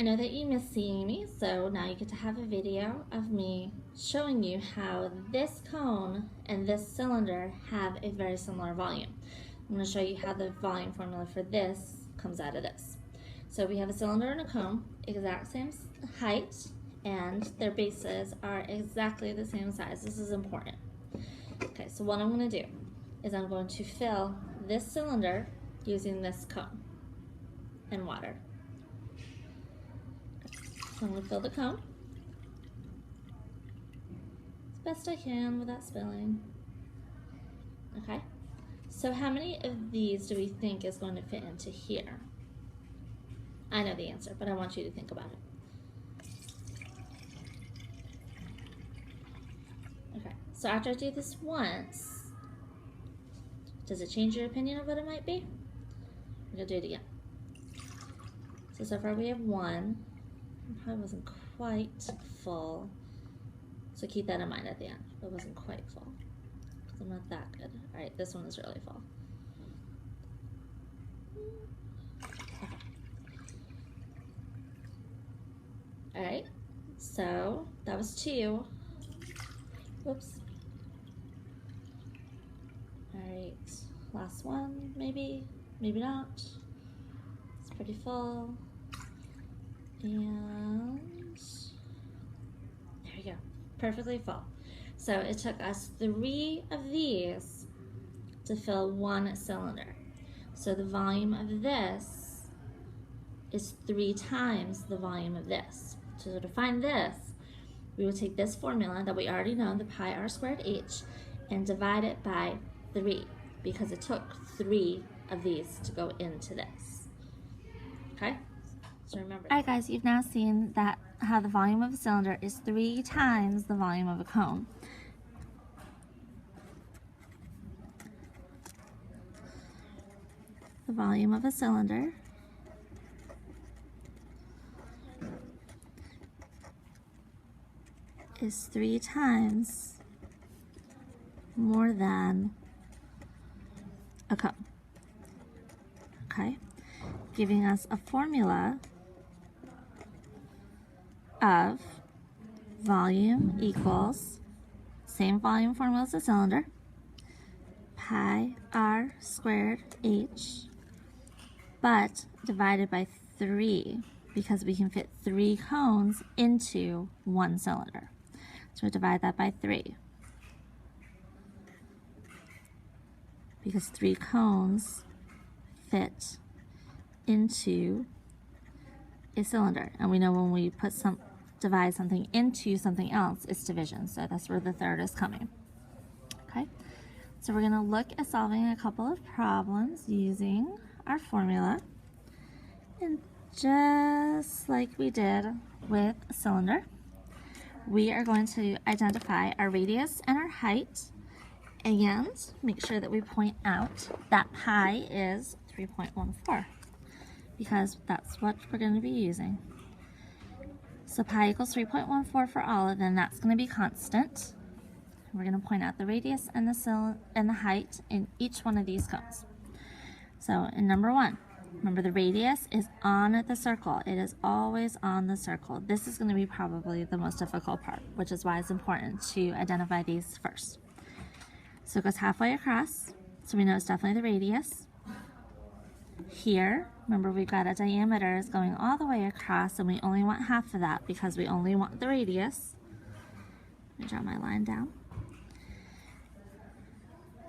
know that you miss seeing me, so now you get to have a video of me showing you how this cone and this cylinder have a very similar volume. I'm going to show you how the volume formula for this comes out of this. So we have a cylinder and a cone, exact same height, and their bases are exactly the same size. This is important. Okay, so what I'm going to do is I'm going to fill this cylinder using this cone and water. So I'm going to fill the cone as best I can without spilling. Okay, so how many of these do we think is going to fit into here? I know the answer, but I want you to think about it. Okay, so after I do this once, does it change your opinion of what it might be? I'm going to do it again. So far we have one. It probably wasn't quite full. So keep that in mind at the end. It wasn't quite full, because I'm not that good. All right, this one is really full. Okay. All right, so that was two. Whoops. All right, last one, maybe not. It's pretty full. And there we go, perfectly full. So it took us 3 of these to fill one cylinder. So the volume of this is 3 times the volume of this. So to find this, we would take this formula that we already know, the pi r squared h, and divide it by 3, because it took 3 of these to go into this. Okay? So remember. All right, guys, you've now seen that how the volume of a cylinder is 3 times the volume of a cone. The volume of a cylinder is 3 times more than a cone. Okay, giving us a formula of volume equals, same volume formula as the cylinder, pi r squared h, but divided by 3, because we can fit 3 cones into one cylinder. So we divide that by 3, because 3 cones fit into a cylinder, and we know when we divide something into something else, it's division, so that's where the third is coming. Okay, so we're going to look at solving a couple of problems using our formula, and just like we did with a cylinder, we are going to identify our radius and our height, and make sure that we point out that pi is 3.14, because that's what we're going to be using. So pi equals 3.14 for all of them. That's going to be constant. We're going to point out the radius and the height in each one of these cones. So in number 1, remember the radius is on the circle. It is always on the circle. This is going to be probably the most difficult part, which is why it's important to identify these first. So it goes halfway across, so we know it's definitely the radius. Here, remember we've got a diameter is going all the way across, and we only want half of that because we only want the radius. Let me draw my line down.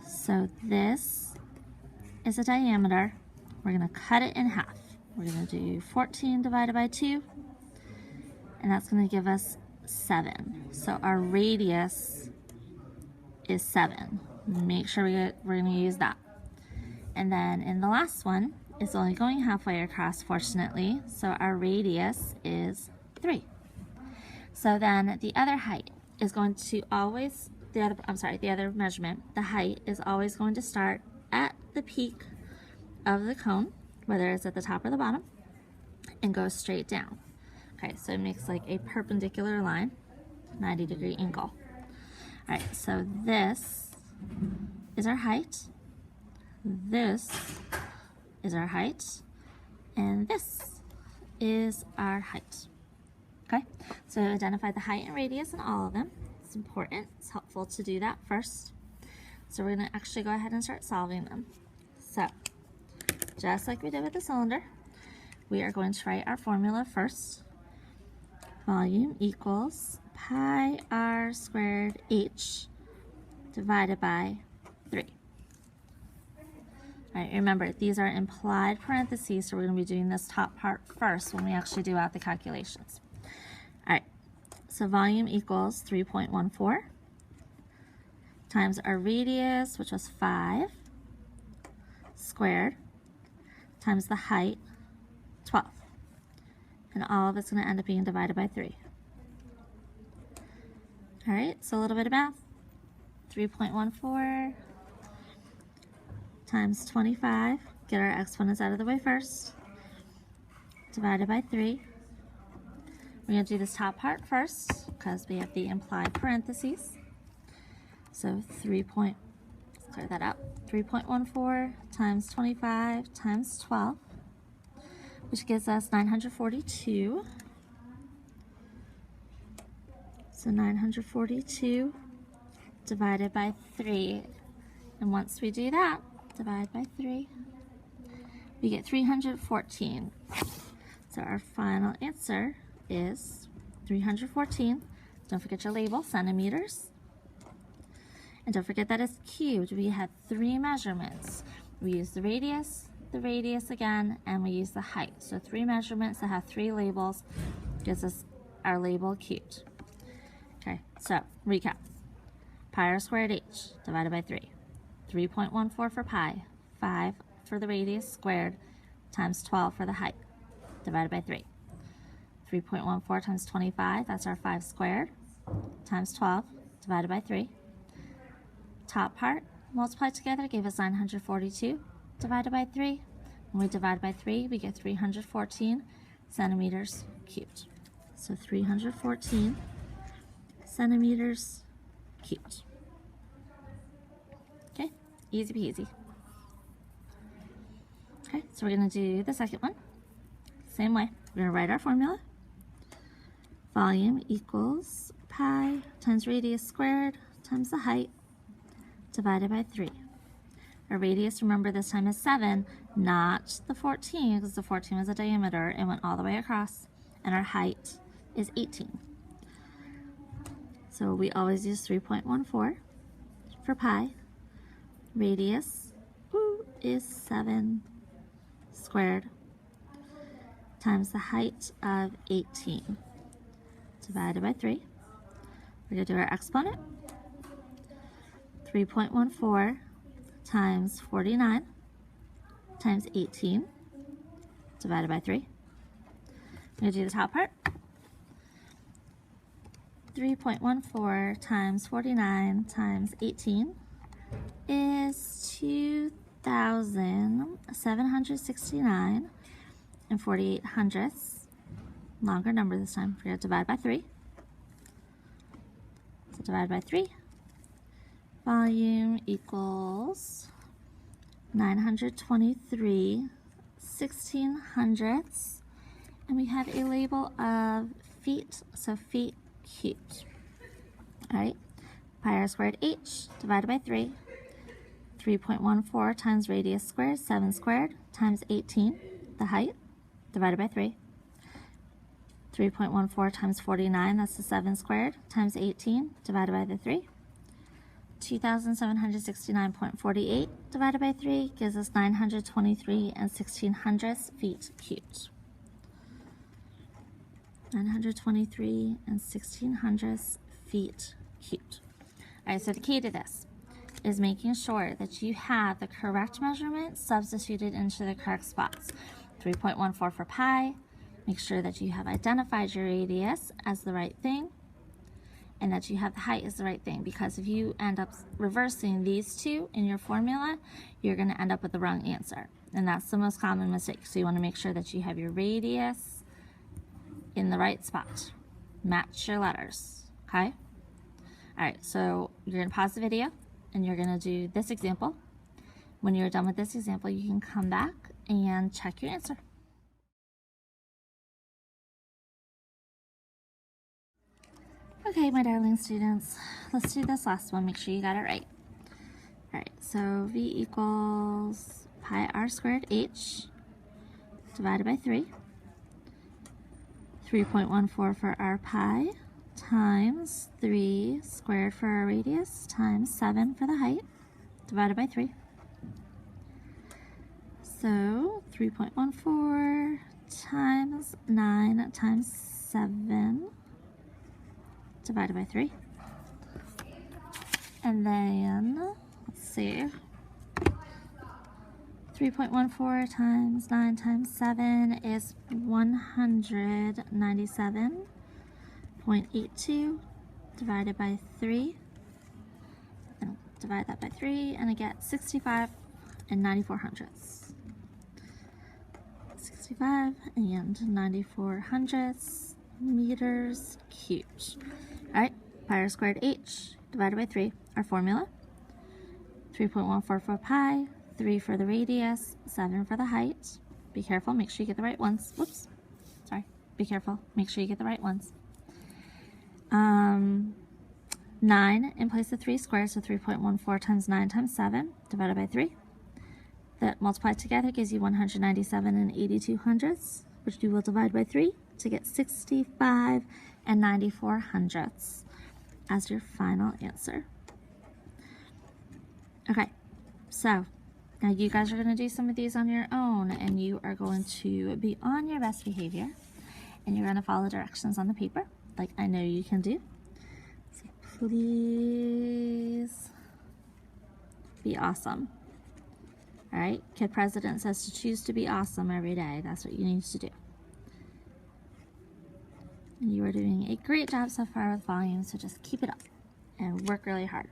So this is a diameter. We're going to cut it in half. We're going to do 14 divided by 2, and that's going to give us 7. So our radius is 7. Make sure we're going to use that. And then in the last one, it's only going halfway across, fortunately, so our radius is 3. So then the other height is going to always, the other measurement, the height is always going to start at the peak of the cone, whether it's at the top or the bottom, and go straight down. Okay, so it makes like a perpendicular line, 90-degree angle. All right, so this is our height. This is our height, and this is our height. Okay, so identify the height and radius in all of them. It's important, it's helpful to do that first. So we're going to actually go ahead and start solving them. So, just like we did with the cylinder, we are going to write our formula first. Volume equals pi r squared h divided by 3. All right, remember, these are implied parentheses, so we're going to be doing this top part first when we actually do out the calculations. All right, so volume equals 3.14 times our radius, which was 5, squared, times the height, 12. And all of it's going to end up being divided by 3. All right, so a little bit of math. 3.14 times 25, get our exponents out of the way first, divided by 3. We're going to do this top part first because we have the implied parentheses. So clear that out. 3.14 times 25 times 12, which gives us 942. So 942 divided by 3. And once we do that, divide by 3, we get 314. So our final answer is 314. Don't forget your label, centimeters. And don't forget that it's cubed. We had 3 measurements. We used the radius again, and we used the height. So 3 measurements that have 3 labels gives us our label cubed. Okay, so recap. Pi r squared h divided by 3. 3.14 for pi, 5 for the radius squared, times 12 for the height, divided by 3. 3.14 times 25, that's our 5 squared, times 12, divided by 3. Top part multiplied together gave us 942, divided by 3. When we divide by 3, we get 314 centimeters cubed. So 314 centimeters cubed. Okay, easy peasy. Okay, so we're going to do the second one. Same way. We're going to write our formula. Volume equals pi times radius squared times the height divided by 3. Our radius, remember, this time is 7, not the 14, because the 14 was a diameter. It went all the way across. And our height is 18. So we always use 3.14 for pi. Radius is 7 squared times the height of 18 divided by 3. We're going to do our exponent. 3.14 times 49 times 18 divided by 3. I'm going to do the top part. 3.14 times 49 times 18 is 2,769 and 48 hundredths. Longer number this time. We're going to divide by 3. So divide by 3. Volume equals 923 1600ths. And we have a label of feet, so feet cubed. All right, pi r squared h divided by 3. 3.14 times radius squared, 7 squared, times 18, the height, divided by 3. 3.14 times 49, that's the 7 squared, times 18, divided by the 3. 2,769.48 divided by 3 gives us 923 and 1600ths feet cubed. 923 and 1600ths feet cubed. All right, so the key to this is making sure that you have the correct measurement substituted into the correct spots. 3.14 for pi, make sure that you have identified your radius as the right thing, and that you have the height as the right thing, because if you end up reversing these two in your formula, you're going to end up with the wrong answer, and that's the most common mistake. So you want to make sure that you have your radius in the right spot. Match your letters, okay? All right, so you're going to pause the video and you're going to do this example. When you're done with this example, you can come back and check your answer. Okay, my darling students, let's do this last one. Make sure you got it right. All right, so v equals pi r squared h divided by 3. 3.14 for our pi times 3 squared for our radius times 7 for the height divided by 3. So 3.14 times 9 times 7 divided by 3. And then, let's see, 3.14 times 9 times 7 is 197.82 divided by 3. And divide that by 3 and I get 65 and 94 hundredths. 65 and 94 hundredths meters cubed. All right, pi r squared h divided by 3. Our formula, 3.14 for pi, 3 for the radius, 7 for the height. Be careful, make sure you get the right ones. Whoops, sorry. Be careful, make sure you get the right ones. 9 in place of 3 squared, so 3.14 times 9 times 7 divided by 3. That multiplied together gives you 197 and 82 hundredths, which you will divide by 3 to get 65 and 94 hundredths as your final answer. Okay, so now you guys are going to do some of these on your own, and you are going to be on your best behavior, and you're going to follow directions on the paper, like I know you can do. So please be awesome. All right, Kid President says to choose to be awesome every day. That's what you need to do. And you are doing a great job so far with volume, so just keep it up and work really hard.